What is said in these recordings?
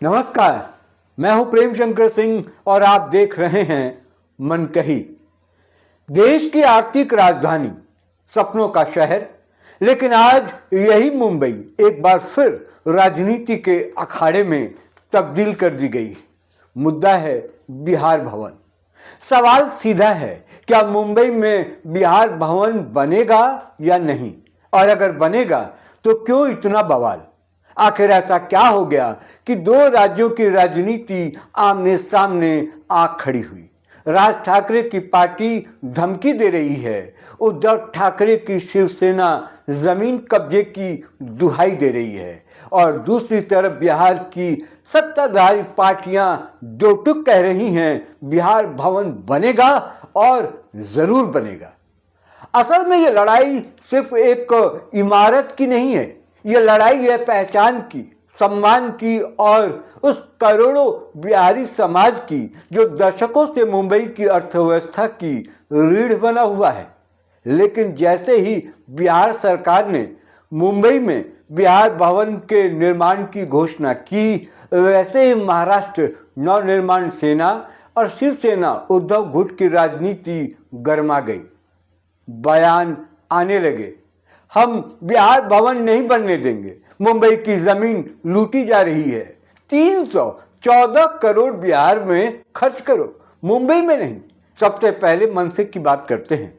नमस्कार, मैं हूं प्रेम शंकर सिंह और आप देख रहे हैं मनकही। देश की आर्थिक राजधानी, सपनों का शहर, लेकिन आज यही मुंबई एक बार फिर राजनीति के अखाड़े में तब्दील कर दी गई। मुद्दा है बिहार भवन। सवाल सीधा है, क्या मुंबई में बिहार भवन बनेगा या नहीं, और अगर बनेगा तो क्यों इतना बवाल। आखिर ऐसा क्या हो गया कि दो राज्यों की राजनीति आमने सामने आ खड़ी हुई। राज ठाकरे की पार्टी धमकी दे रही है, उद्धव ठाकरे की शिवसेना जमीन कब्जे की दुहाई दे रही है, और दूसरी तरफ बिहार की सत्ताधारी पार्टियां दो टुक कह रही हैं बिहार भवन बनेगा और जरूर बनेगा। असल में यह लड़ाई सिर्फ एक इमारत की नहीं है, यह लड़ाई है पहचान की, सम्मान की और उस करोड़ों बिहारी समाज की जो दशकों से मुंबई की अर्थव्यवस्था की रीढ़ बना हुआ है। लेकिन जैसे ही बिहार सरकार ने मुंबई में बिहार भवन के निर्माण की घोषणा की, वैसे ही महाराष्ट्र नवनिर्माण सेना और शिवसेना उद्धव गुट की राजनीति गर्मा गई। बयान आने लगे, हम बिहार भवन नहीं बनने देंगे, मुंबई की जमीन लूटी जा रही है, 314 करोड़ बिहार में खर्च करो, मुंबई में नहीं। सबसे पहले मनसे की बात करते हैं।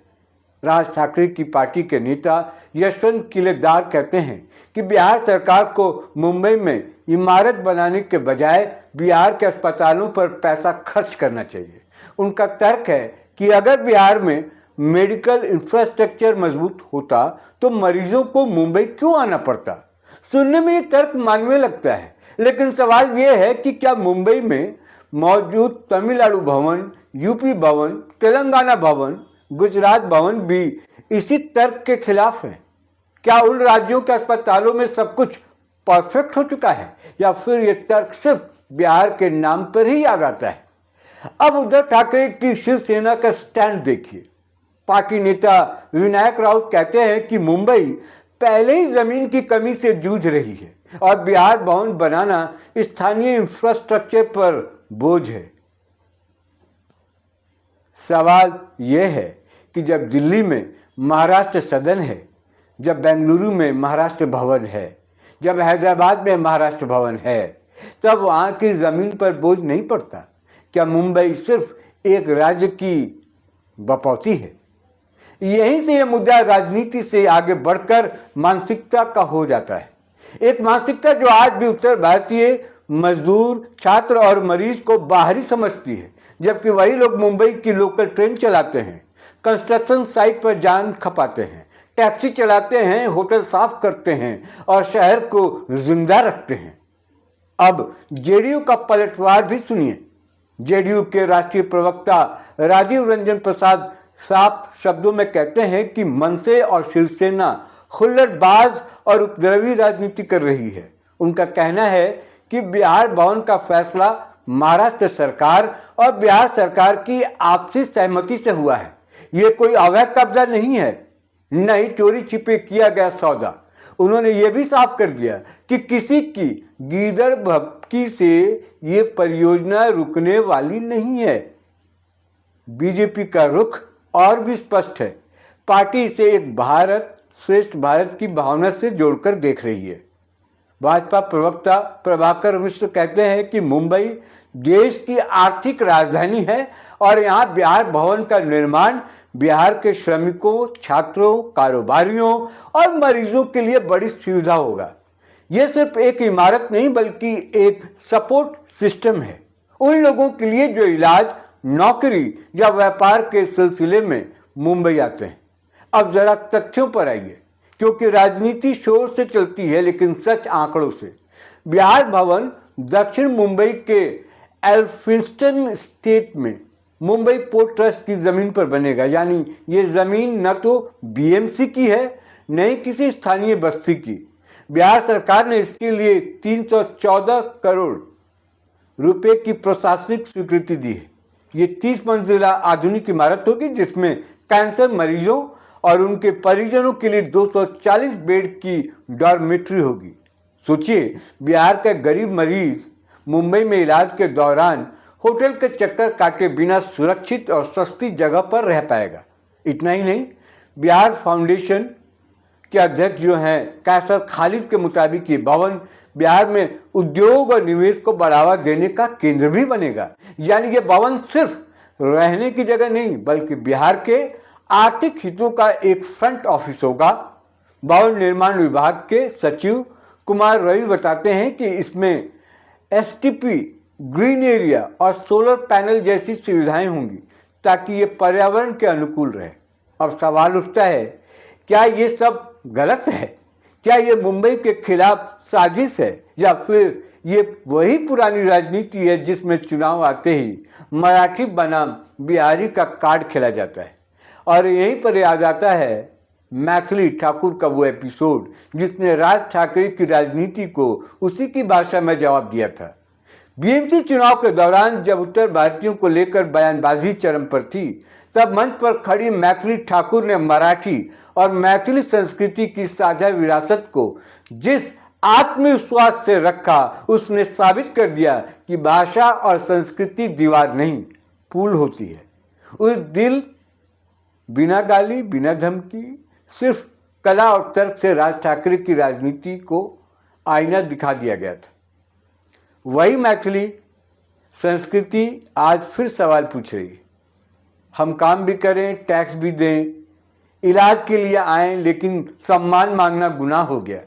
राज ठाकरे की पार्टी के नेता यशवंत किलेदार कहते हैं कि बिहार सरकार को मुंबई में इमारत बनाने के बजाय बिहार के अस्पतालों पर पैसा खर्च करना चाहिए। उनका तर्क है कि अगर बिहार में मेडिकल इंफ्रास्ट्रक्चर मजबूत होता तो मरीजों को मुंबई क्यों आना पड़ता। सुनने में ये तर्क मानवीय लगता है, लेकिन सवाल ये है कि क्या मुंबई में मौजूद तमिलनाडु भवन, यूपी भवन, तेलंगाना भवन, गुजरात भवन भी इसी तर्क के खिलाफ है। क्या उन राज्यों के अस्पतालों में सब कुछ परफेक्ट हो चुका है, या फिर ये तर्क सिर्फ बिहार के नाम पर ही याद आता है। अब उद्धव ठाकरे की शिवसेना का स्टैंड देखिए। पार्टी नेता विनायक राउत कहते हैं कि मुंबई पहले ही जमीन की कमी से जूझ रही है और बिहार भवन बनाना स्थानीय इंफ्रास्ट्रक्चर पर बोझ है। सवाल यह है कि जब दिल्ली में महाराष्ट्र सदन है, जब बेंगलुरु में महाराष्ट्र भवन है, जब हैदराबाद में महाराष्ट्र भवन है, तब वहां की जमीन पर बोझ नहीं पड़ता। क्या मुंबई सिर्फ एक राज्य की बपौती है? यहीं से यह मुद्दा राजनीति से आगे बढ़कर मानसिकता का हो जाता है। एक मानसिकता जो आज भी उत्तर भारतीय मजदूर, छात्र और मरीज को बाहरी समझती है, जबकि वही लोग मुंबई की लोकल ट्रेन चलाते हैं, कंस्ट्रक्शन साइट पर जान खपाते हैं, टैक्सी चलाते हैं, होटल साफ करते हैं और शहर को जिंदा रखते हैं। अब जेडीयू का पलटवार भी सुनिए। जेडीयू के राष्ट्रीय प्रवक्ता राजीव रंजन प्रसाद साफ शब्दों में कहते हैं कि मनसे और शिवसेना हुल्लड़बाज और उपद्रवी राजनीति कर रही है। उनका कहना है कि बिहार भवन का फैसला महाराष्ट्र सरकार और बिहार सरकार की आपसी सहमति से हुआ है। ये कोई अवैध कब्जा नहीं है, न ही चोरी छिपे किया गया सौदा। उन्होंने ये भी साफ कर दिया कि किसी की गीदड़ भभकी से ये परियोजना रुकने वाली नहीं है। बीजेपी का रुख और भी स्पष्ट है। पार्टी इसे एक भारत श्रेष्ठ भारत की भावना से जोड़कर देख रही है। भाजपा प्रवक्ता प्रभाकर मिश्र कहते हैं कि मुंबई देश की आर्थिक राजधानी है और यहाँ बिहार भवन का निर्माण बिहार के श्रमिकों, छात्रों, कारोबारियों और मरीजों के लिए बड़ी सुविधा होगा। ये सिर्फ एक इमारत नहीं बल्कि एक सपोर्ट सिस्टम है उन लोगों के लिए जो इलाज, नौकरी या व्यापार के सिलसिले में मुंबई आते हैं। अब जरा तथ्यों पर आइए, क्योंकि राजनीति शोर से चलती है लेकिन सच आंकड़ों से। बिहार भवन दक्षिण मुंबई के एल्फिंस्टन स्टेट में मुंबई पोर्ट ट्रस्ट की जमीन पर बनेगा। यानी ये जमीन न तो बीएमसी की है, न ही किसी स्थानीय बस्ती की। बिहार सरकार ने इसके लिए 314 करोड़ रुपए की प्रशासनिक स्वीकृति दी है। ये 30 मंजिला आधुनिक इमारत होगी जिसमें कैंसर मरीजों और उनके परिजनों के लिए 240 बेड की डॉर्मेट्री होगी। सोचिए, बिहार का गरीब मरीज मुंबई में इलाज के दौरान होटल के चक्कर काटे बिना सुरक्षित और सस्ती जगह पर रह पाएगा। इतना ही नहीं, बिहार फाउंडेशन के अध्यक्ष जो हैं कैसर खालिद के मुताबिक ये भवन बिहार में उद्योग और निवेश को बढ़ावा देने का केंद्र भी बनेगा। यानी ये भवन सिर्फ रहने की जगह नहीं बल्कि बिहार के आर्थिक हितों का एक फ्रंट ऑफिस होगा। भवन निर्माण विभाग के सचिव कुमार रवि बताते हैं कि इसमें एसटीपी, ग्रीन एरिया और सोलर पैनल जैसी सुविधाएं होंगी ताकि ये पर्यावरण के अनुकूल रहे। अब सवाल उठता है, क्या ये सब गलत है? क्या ये मुंबई के खिलाफ साजिश है या फिर ये वही पुरानी राजनीति है जिसमें चुनाव आते ही मराठी बनाम बिहारी का कार्ड खेला जाता है? और यहीं पर याद आता है मैथिली ठाकुर का वो एपिसोड जिसने राज ठाकरे की राजनीति को उसी की भाषा में जवाब दिया था। बीएमसी चुनाव के दौरान जब उत्तर भारतीयों को लेकर बयानबाजी चरम पर थी, तब मंच पर खड़ी मैथिली ठाकुर ने मराठी और मैथिली संस्कृति की साझा विरासत को जिस आत्मविश्वास से रखा, उसने साबित कर दिया कि भाषा और संस्कृति दीवार नहीं, पुल होती है। उस दिल बिना गाली, बिना धमकी, सिर्फ कला और तर्क से राज ठाकरे की राजनीति को आईना दिखा दिया गया था। वही मैथिली संस्कृति आज फिर सवाल पूछ रही है। हम काम भी करें, टैक्स भी दें, इलाज के लिए आएं, लेकिन सम्मान मांगना गुनाह हो गया।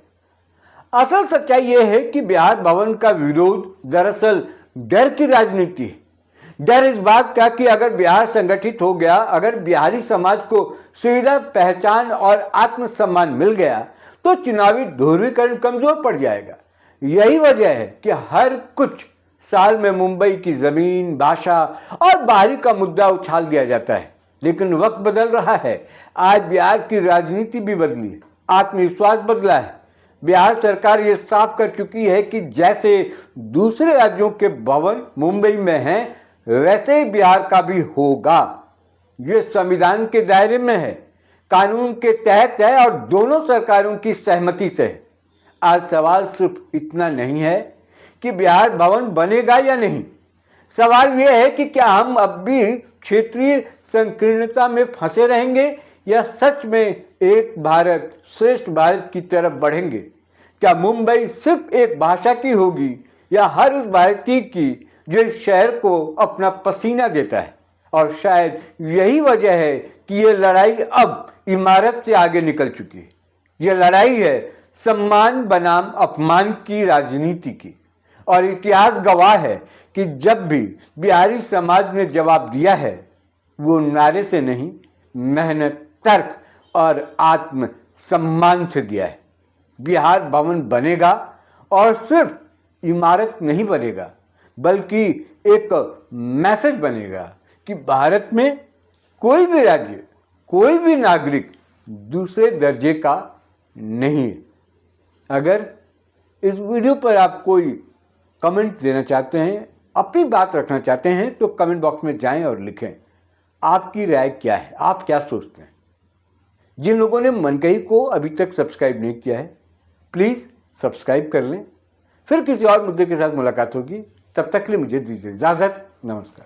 असल सच्चाई यह है कि बिहार भवन का विरोध दरअसल डर की राजनीति है। डर इस बात का कि अगर बिहार संगठित हो गया, अगर बिहारी समाज को सुविधा, पहचान और आत्मसम्मान मिल गया, तो चुनावी ध्रुवीकरण कमजोर पड़ जाएगा। यही वजह है कि हर कुछ साल में मुंबई की जमीन, भाषा और बाहरी का मुद्दा उछाल दिया जाता है। लेकिन वक्त बदल रहा है। आज बिहार की राजनीति भी बदली है, आत्मविश्वास बदला है। बिहार सरकार ये साफ कर चुकी है कि जैसे दूसरे राज्यों के भवन मुंबई में हैं, वैसे ही बिहार का भी होगा। ये संविधान के दायरे में है, कानून के तहत है और दोनों सरकारों की सहमति से है। आज सवाल सिर्फ इतना नहीं है कि बिहार भवन बनेगा या नहीं। सवाल यह है कि क्या हम अब भी क्षेत्रीय संकीर्णता में फंसे रहेंगे या सच में एक भारत श्रेष्ठ भारत की तरफ बढ़ेंगे? क्या मुंबई सिर्फ एक भाषा की होगी या हर उस भारतीय की जो इस शहर को अपना पसीना देता है? और शायद यही वजह है कि ये लड़ाई अब इमारत से आगे निकल चुकी है। ये लड़ाई है सम्मान बनाम अपमान की राजनीति की। और इतिहास गवाह है कि जब भी बिहारी समाज ने जवाब दिया है, वो नारे से नहीं, मेहनत, तर्क और आत्म सम्मान से दिया है। बिहार भवन बनेगा और सिर्फ इमारत नहीं बनेगा, बल्कि एक मैसेज बनेगा कि भारत में कोई भी राज्य, कोई भी नागरिक दूसरे दर्जे का नहीं है। अगर इस वीडियो पर आप कोई कमेंट देना चाहते हैं, अपनी बात रखना चाहते हैं, तो कमेंट बॉक्स में जाएं और लिखें आपकी राय क्या है, आप क्या सोचते हैं। जिन लोगों ने मनकही को अभी तक सब्सक्राइब नहीं किया है, प्लीज़ सब्सक्राइब कर लें। फिर किसी और मुद्दे के साथ मुलाकात होगी, तब तक के लिए मुझे दीजिए इजाज़त। नमस्कार।